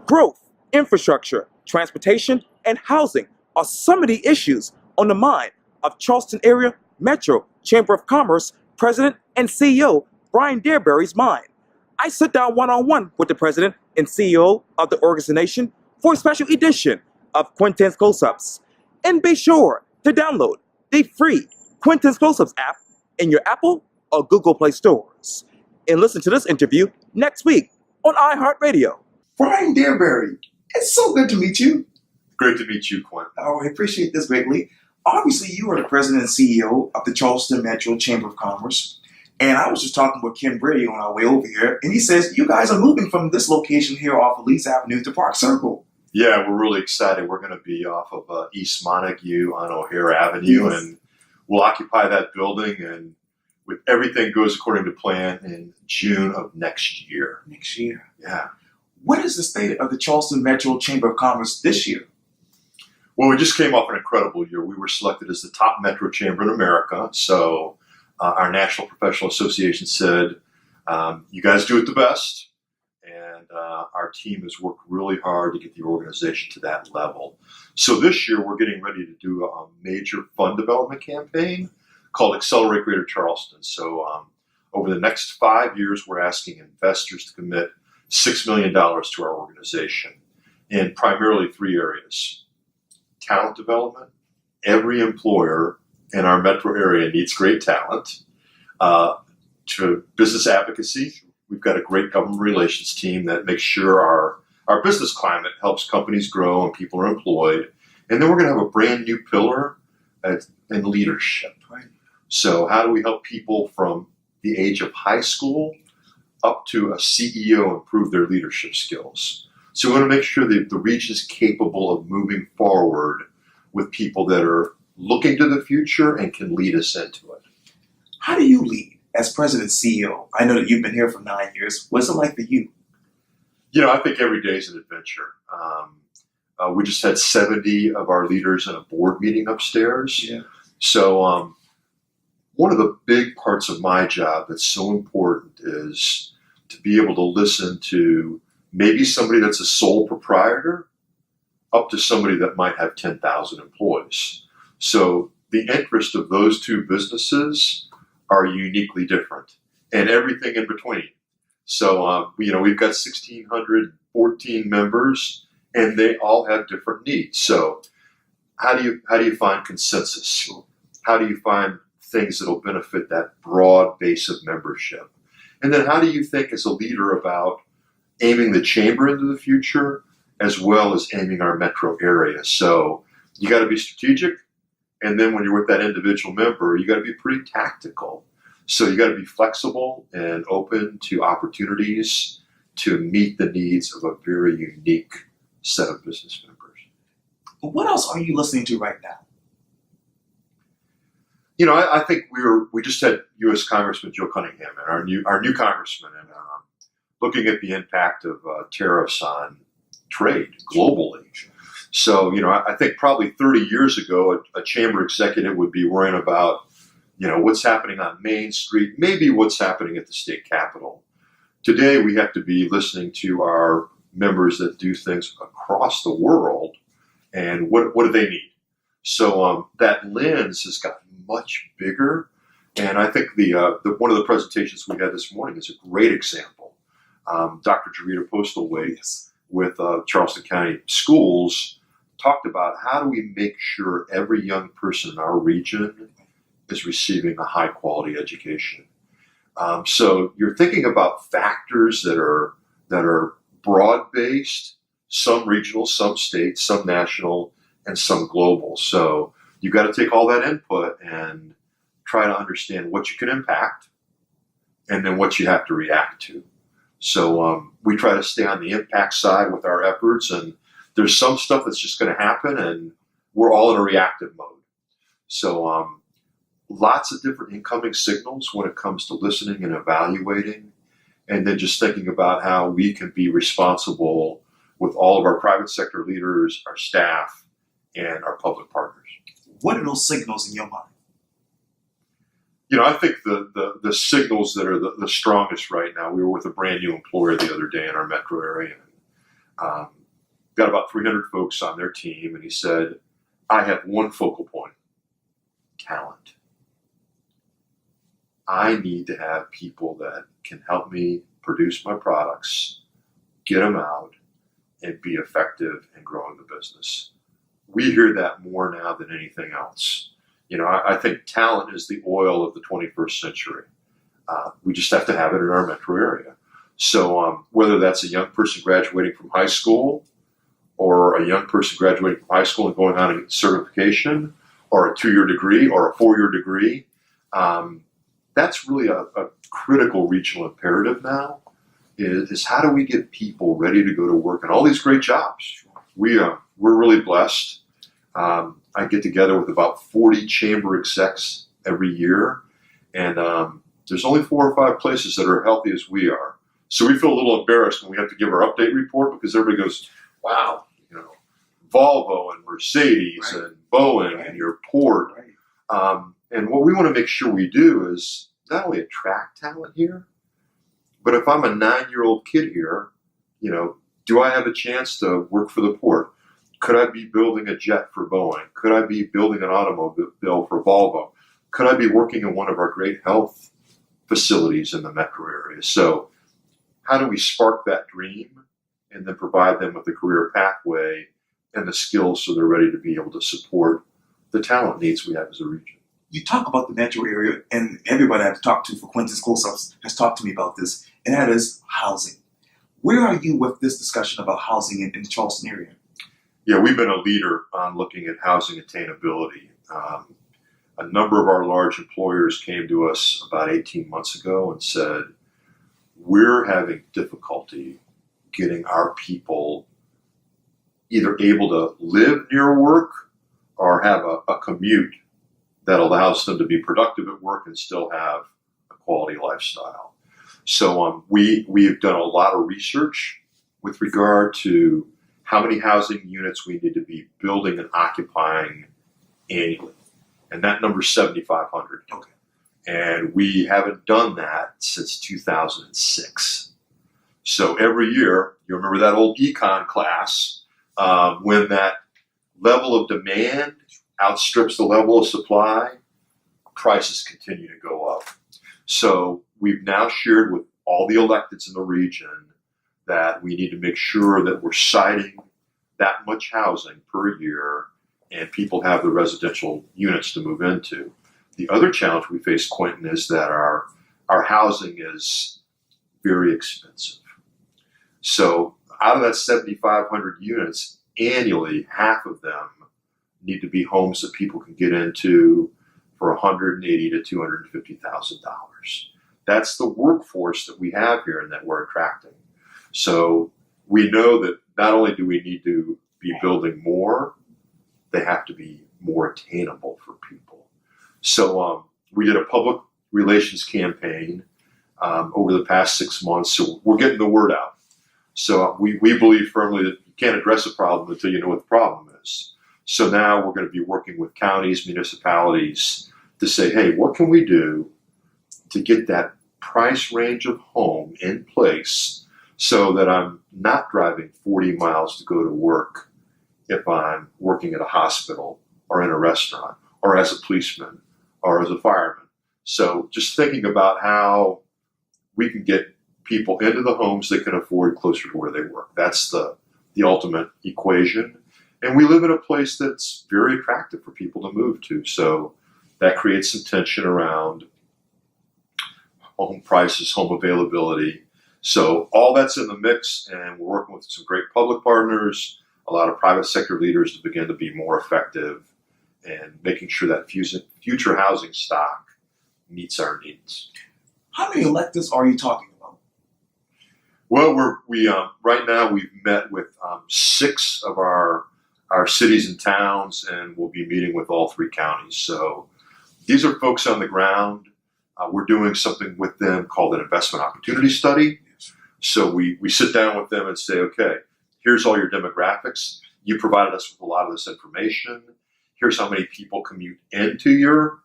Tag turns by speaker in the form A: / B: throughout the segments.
A: Growth, infrastructure, transportation, and housing are some of the issues on the mind of Charleston Area Metro Chamber of Commerce President and CEO Bryan Derreberry's mind. I sit down one-on-one with the President and CEO of the organization for a special edition of Quintin's Close-Ups. And be sure to download the free Quintin's Close-Ups app in your Apple or Google Play stores. And listen to this interview next week on iHeartRadio.
B: Bryan Derreberry, it's so good to meet you.
C: Great to meet you, Quintin.
B: Oh, I appreciate this greatly. Obviously, you are the president and CEO of the Charleston Metro Chamber of Commerce. And I was just talking with Ken Brady on our way over here, and he says you guys are moving from this location here off of Lease Avenue to Park Circle.
C: Yeah, we're really excited. We're going to be off of East Montague on O'Hare Avenue,
B: Yes.
C: and we'll occupy that building, and with everything goes according to plan in June of next year.
B: Next year.
C: Yeah.
B: What is the state of the Charleston Metro Chamber of Commerce this year?
C: Well, we just came off an incredible year. We were selected as the top metro chamber in America. So our National Professional Association said, you guys do it the best. And our team has worked really hard to get the organization to that level. So this year, we're getting ready to do a major fund development campaign called Accelerate Greater Charleston. So over the next 5 years, we're asking investors to commit $6 million to our organization in primarily 3 areas. Talent development. Every employer in our metro area needs great talent. To business advocacy. We've got a great government relations team that makes sure our business climate helps companies grow and people are employed. And then we're going to have a brand new pillar in leadership.
B: Right.
C: So how do we help people from the age of high school up to a CEO improve their leadership skills? So we want to make sure that the region is capable of moving forward with people that are looking to the future and can lead us into it.
B: How do you lead as president and CEO? I know that you've been here for 9 years. What's it like for you?
C: You know, I think every day is an adventure. We just had 70 of our leaders in a board meeting upstairs.
B: Yeah.
C: So one of the big parts of my job that's so important is to be able to listen to maybe somebody that's a sole proprietor up to somebody that might have 10,000 employees. So the interest of those two businesses are uniquely different and everything in between. So, we've got 1,614 members and they all have different needs. So how do you find consensus? How do you find things that'll benefit that broad base of membership? And then how do you think as a leader about aiming the chamber into the future as well as aiming our metro area? So you got to be strategic. And then when you're with that individual member, you got to be pretty tactical. So you got to be flexible and open to opportunities to meet the needs of a very unique set of business members.
B: What else are you listening to right now?
C: You know, I think we just had U.S. Congressman Joe Cunningham, and our new congressman, and looking at the impact of tariffs on trade globally. So, I think probably 30 years ago, a chamber executive would be worrying about, what's happening on Main Street, maybe what's happening at the state capitol. Today, we have to be listening to our members that do things across the world, and what do they need? So that lens has gotten much bigger, and I think the one of the presentations we had this morning is a great example. Dr. Jarita Postlethwaite with Charleston County Schools talked about how do we make sure every young person in our region is receiving a high quality education. So you're thinking about factors that are broad based, some regional, some state, some national, and some global. So you've got to take all that input and try to understand what you can impact and then what you have to react to. So we try to stay on the impact side with our efforts, and there's some stuff that's just going to happen and we're all in a reactive mode. So lots of different incoming signals when it comes to listening and evaluating, and then just thinking about how we can be responsible with all of our private sector leaders, our staff, and our public partners.
B: What are those signals in your mind?
C: I think the signals that are the strongest right now, we were with a brand new employer the other day in our metro area. got about 300 folks on their team, and he said, I have one focal point: talent. I need to have people that can help me produce my products, get them out, and be effective in growing the business. We hear that more now than anything else. I think talent is the oil of the 21st century. We just have to have it in our metro area. So whether that's a young person graduating from high school, or a young person graduating from high school and going on a certification, or a 2-year degree, or a 4-year degree, that's really a critical regional imperative now, is how do we get people ready to go to work in all these great jobs? We're really blessed. I get together with about 40 chamber execs every year, and there's only 4 or 5 places that are healthy as we are. So we feel a little embarrassed when we have to give our update report, because everybody goes, wow, Volvo and Mercedes, right, and Boeing, right, and your port. Right. And what we want to make sure we do is not only attract talent here, but if I'm a 9-year-old kid here, do I have a chance to work for the port? Could I be building a jet for Boeing? Could I be building an automobile for Volvo? Could I be working in one of our great health facilities in the metro area? So how do we spark that dream and then provide them with a career pathway and the skills so they're ready to be able to support the talent needs we have as a region?
B: You talk about the metro area, and everybody I've talked to for Quintin's close-ups has talked to me about this, and that is housing. Where are you with this discussion about housing in the Charleston area?
C: Yeah, we've been a leader on looking at housing attainability. A number of our large employers came to us about 18 months ago and said, we're having difficulty getting our people either able to live near work or have a commute that allows them to be productive at work and still have a quality lifestyle. So we've done a lot of research with regard to how many housing units we need to be building and occupying annually. And that number is 7,500.
B: Okay.
C: And we haven't done that since 2006. So every year, you remember that old econ class, when that level of demand outstrips the level of supply, prices continue to go up. So we've now shared with all the electeds in the region that we need to make sure that we're siting that much housing per year and people have the residential units to move into. The other challenge we face, Quintin, is that our housing is very expensive. So out of that 7,500 units annually, half of them need to be homes that people can get into for $180,000 to $250,000. That's the workforce that we have here and that we're attracting. So we know that not only do we need to be building more, they have to be more attainable for people. So we did a public relations campaign over the past 6 months. So we're getting the word out. So we believe firmly that you can't address a problem until you know what the problem is. So now we're going to be working with counties, municipalities to say, hey, what can we do to get that price range of home in place so that I'm not driving 40 miles to go to work if I'm working at a hospital or in a restaurant or as a policeman or as a fireman. So just thinking about how we can get people into the homes they can afford closer to where they work. That's the ultimate equation. And we live in a place that's very attractive for people to move to. So that creates some tension around home prices, home availability. So all that's in the mix, and we're working with some great public partners, a lot of private sector leaders to begin to be more effective and making sure that future housing stock meets our needs.
B: How many electeds are you talking about?
C: Well, we right now we've met with 6 of our cities and towns, and we'll be meeting with all 3 counties. So these are folks on the ground. We're doing something with them called an investment opportunity study. So we sit down with them and say, okay, here's all your demographics. You provided us with a lot of this information. Here's how many people commute into your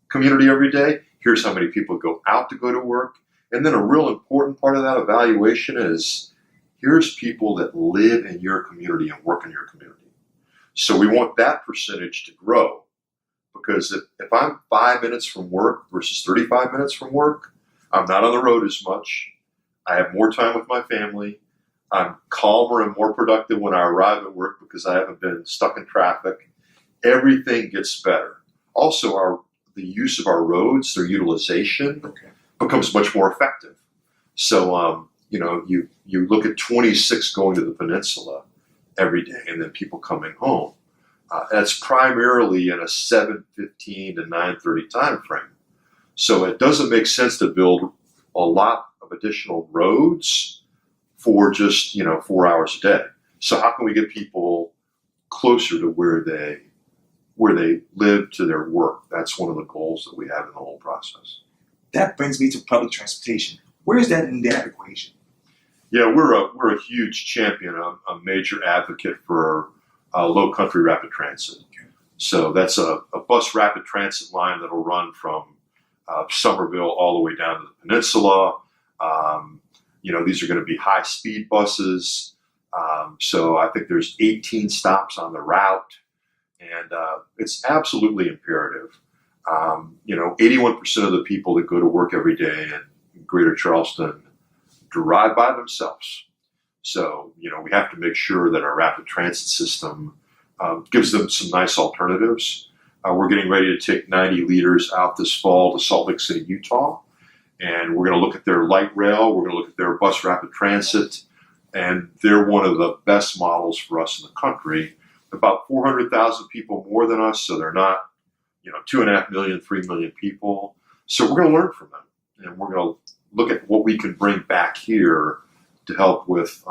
C: community every day. Here's how many people go out to go to work. And then a real important part of that evaluation is, Here's people that live in your community and work in your community. So we want that percentage to grow, because if I'm 5 minutes from work versus 35 minutes from work, I'm not on the road as much. I have more time with my family. I'm calmer and more productive when I arrive at work because I haven't been stuck in traffic. Everything gets better. Also, the use of our roads, their utilization, becomes much more effective. So, you look at 26 going to the peninsula every day, and then people coming home. That's primarily in a 7:15 to 9:30 time frame. So it doesn't make sense to build a lot of additional roads for just 4 hours a day. So how can we get people closer to where they live to their work? That's one of the goals that we have in the whole process.
B: That brings me to public transportation. Where is that in that equation?
C: Yeah, we're a huge champion, a major advocate for low country rapid transit. So that's a bus rapid transit line that'll run from Somerville all the way down to the peninsula. These are going to be high speed buses. So I think there's 18 stops on the route, and it's absolutely imperative. 81% of the people that go to work every day in Greater Charleston drive by themselves. So, we have to make sure that our rapid transit system gives them some nice alternatives. We're getting ready to take 90 leaders out this fall to Salt Lake City, Utah. And we're going to look at their light rail. We're going to look at their bus rapid transit. And they're one of the best models for us in the country. About 400,000 people more than us, so they're not, 2.5 million, 3 million people. So we're going to learn from them. And we're going to look at what we can bring back here to help with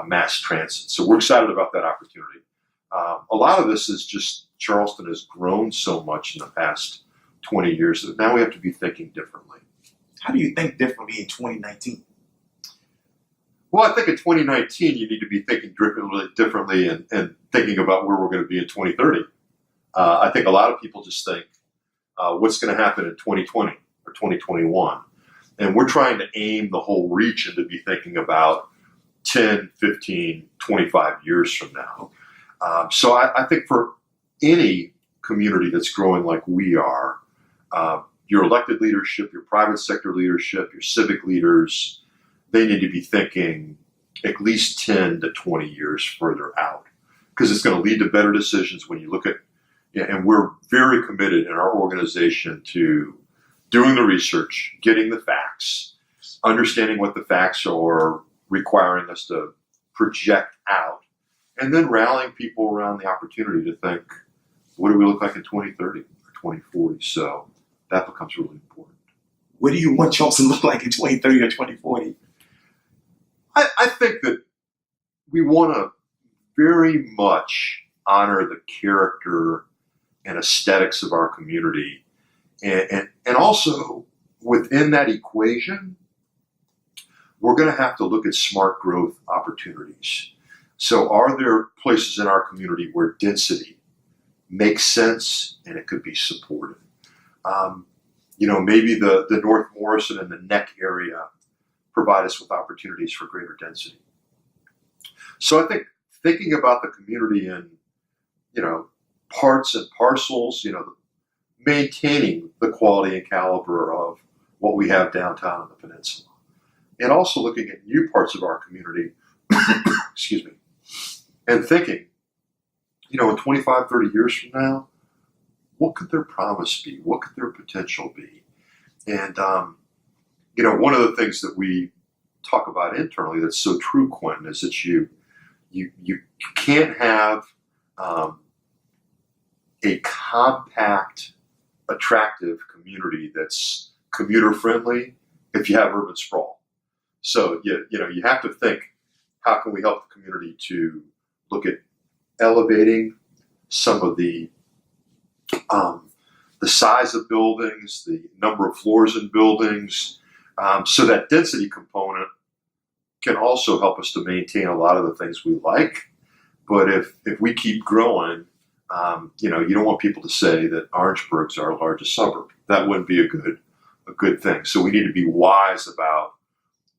C: mass transit. So we're excited about that opportunity. A lot of this is just Charleston has grown so much in the past 20 years that now we have to be thinking differently.
B: How do you think differently in 2019?
C: Well, I think in 2019 you need to be thinking differently and thinking about where we're going to be in 2030. I think a lot of people just think what's going to happen in 2020 or 2021. And we're trying to aim the whole region to be thinking about 10, 15, 25 years from now. So I think for any community that's growing like we are, your elected leadership, your private sector leadership, your civic leaders, they need to be thinking at least 10 to 20 years further out, because it's going to lead to better decisions when you look at, and we're very committed in our organization to doing the research, getting the facts, understanding what the facts are requiring us to project out, and then rallying people around the opportunity to think, what do we look like in 2030 or 2040? So that becomes really important.
B: What do you want Charleston to look like in 2030 or 2040?
C: I think that we want to very much honor the character and aesthetics of our community. And also, within that equation, we're going to have to look at smart growth opportunities. So are there places in our community where density makes sense and it could be supported? Maybe the North Morrison and the Neck area provide us with opportunities for greater density. So I think thinking about the community in, parts and parcels, maintaining the quality and caliber of what we have downtown on the peninsula. And also looking at new parts of our community, excuse me, and thinking, in 25, 30 years from now, what could their promise be? What could their potential be? And, one of the things that we talk about internally that's so true, Quintin, is that you can't have a compact, attractive community that's commuter friendly if you have urban sprawl. So you have to think, how can we help the community to look at elevating some of the size of buildings, the number of floors in buildings, so that density component can also help us to maintain a lot of the things we like. But if we keep growing, you don't want people to say that Orangeburg's our largest suburb. That wouldn't be a good thing. So we need to be wise about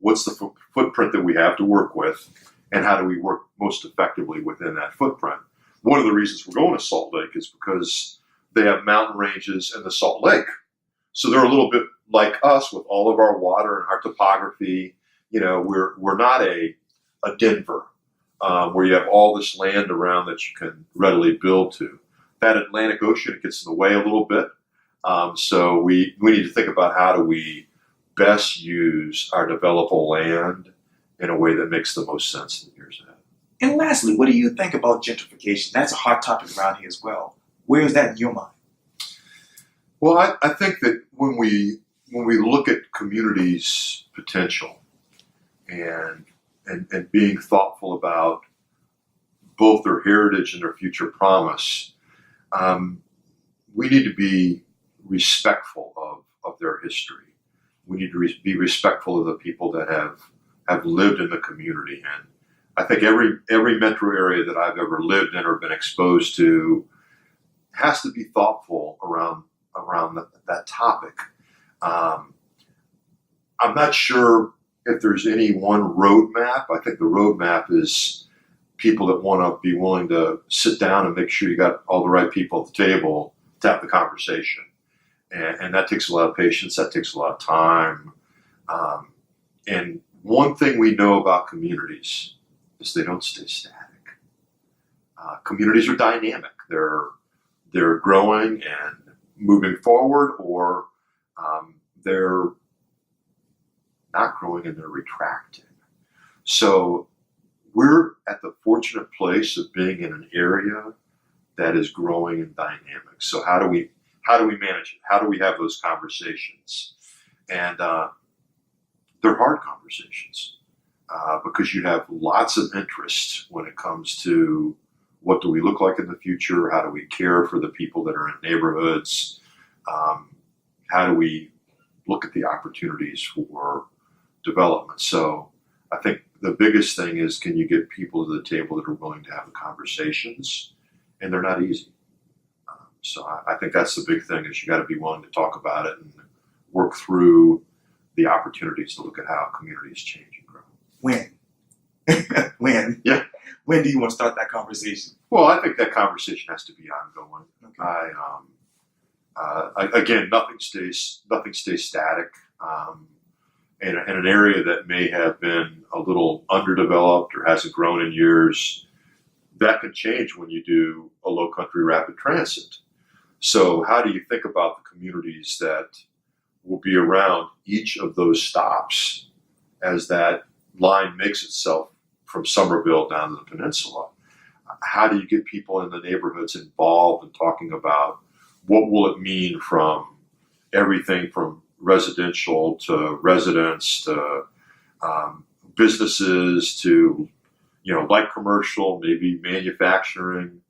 C: what's the footprint that we have to work with, and how do we work most effectively within that footprint. One of the reasons we're going to Salt Lake is because they have mountain ranges in the Salt Lake. So they're a little bit like us with all of our water and our topography. We're not a Denver where you have all this land around that you can readily build to. That Atlantic Ocean, it gets in the way a little bit. So we need to think about how do we best use our developable land in a way that makes the most sense in the years ahead.
B: And lastly, what do you think about gentrification? That's a hot topic around here as well. Where is that in your mind?
C: Well, I think that when we look at communities' potential and being thoughtful about both their heritage and their future promise, we need to be respectful of their history. We need to be respectful of the people that have lived in the community. And I think every metro area that I've ever lived in or been exposed to has to be thoughtful around that topic. I'm not sure if there's any one roadmap. I think the roadmap is people that want to be willing to sit down and make sure you got all the right people at the table to have the conversation. And that takes a lot of patience. That takes a lot of time. And one thing we know about communities is they don't stay static. Communities are dynamic. They're growing and moving forward, or they're not growing and they're retracting. So we're at the fortunate place of being in an area that is growing and dynamic. So how do we manage it? How do we have those conversations? And they're hard conversations because you have lots of interest when it comes to what do we look like in the future? How do we care for the people that are in neighborhoods? How do we look at the opportunities for development? So I think the biggest thing is, can you get people to the table that are willing to have the conversations? And they're not easy. So I think that's the big thing, is you got to be willing to talk about it and work through the opportunities to look at how communities change and grow.
B: When? When?
C: Yeah.
B: When do you want to start that conversation?
C: Well, I think that conversation has to be ongoing. Okay. Again, nothing stays static. In an area that may have been a little underdeveloped or hasn't grown in years, that can change when you do a low country rapid transit. So how do you think about the communities that will be around each of those stops as that line makes itself from Somerville down to the peninsula? How do you get people in the neighborhoods involved in talking about what will it mean from everything from residential to residents to businesses to light commercial, maybe manufacturing,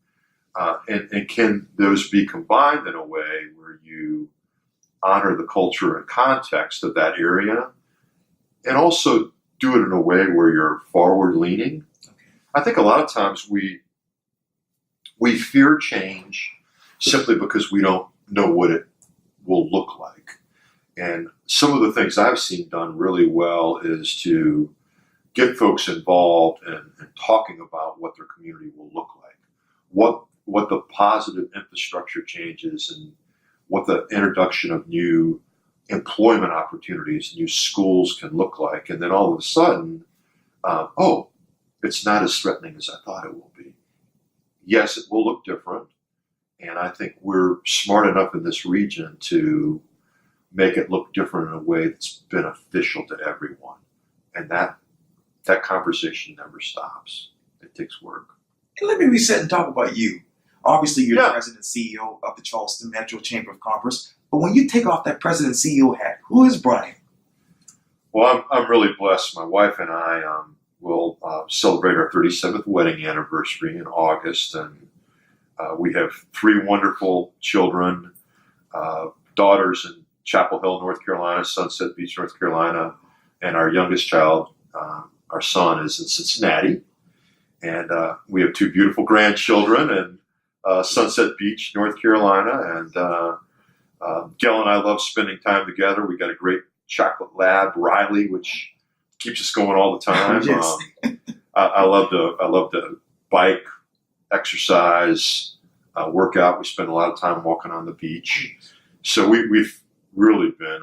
C: and can those be combined in a way where you honor the culture and context of that area, and also do it in a way where you're forward leaning? I think a lot of times we fear change simply because we don't know what it will look like. And some of the things I've seen done really well is to get folks involved in talking about what their community will look like, what the positive infrastructure changes, and what the introduction of new employment opportunities, new schools can look like. And then all of a sudden, it's not as threatening as I thought it will be. Yes, it will look different. And I think we're smart enough in this region to make it look different in a way that's beneficial to everyone. And that conversation never stops. It takes work.
B: And let me reset and talk about you. Obviously, you're
C: Yeah.
B: the president and CEO of the Charleston Metro Chamber of Commerce. But when you take off that president and CEO hat, who is Bryan?
C: Well, I'm really blessed. My wife and I will celebrate our 37th wedding anniversary in August. And we have 3 wonderful children, daughters in Chapel Hill, North Carolina, Sunset Beach, North Carolina, and our youngest child, our son, is in Cincinnati. And we have 2 beautiful grandchildren in Sunset Beach, North Carolina. And Gail and I love spending time together. We got a great chocolate lab, Riley, which keeps us going all the time.
B: Yes.
C: I love to bike, exercise, work out. We spend a lot of time walking on the beach. So we've really been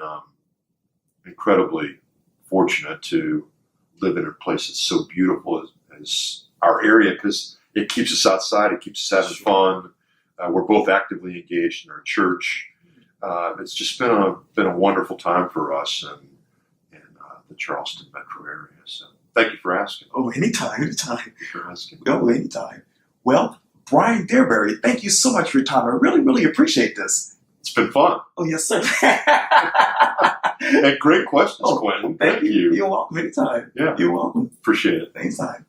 C: incredibly fortunate to live in a place that's so beautiful as our area, because it keeps us outside, it keeps us having fun. We're both actively engaged in our church. It's just been a wonderful time for us in the Charleston metro area. So thank you for asking.
B: Oh, anytime.
C: Thank you for asking.
B: Oh, anytime. Well, Bryan Derreberry, thank you so much for your time. I really, really appreciate this.
C: It's been fun.
B: Oh, yes, sir.
C: And great questions, Quintin.
B: Thank you.
C: you.
B: You're welcome anytime.
C: Yeah.
B: You're welcome.
C: Appreciate it.
B: Anytime.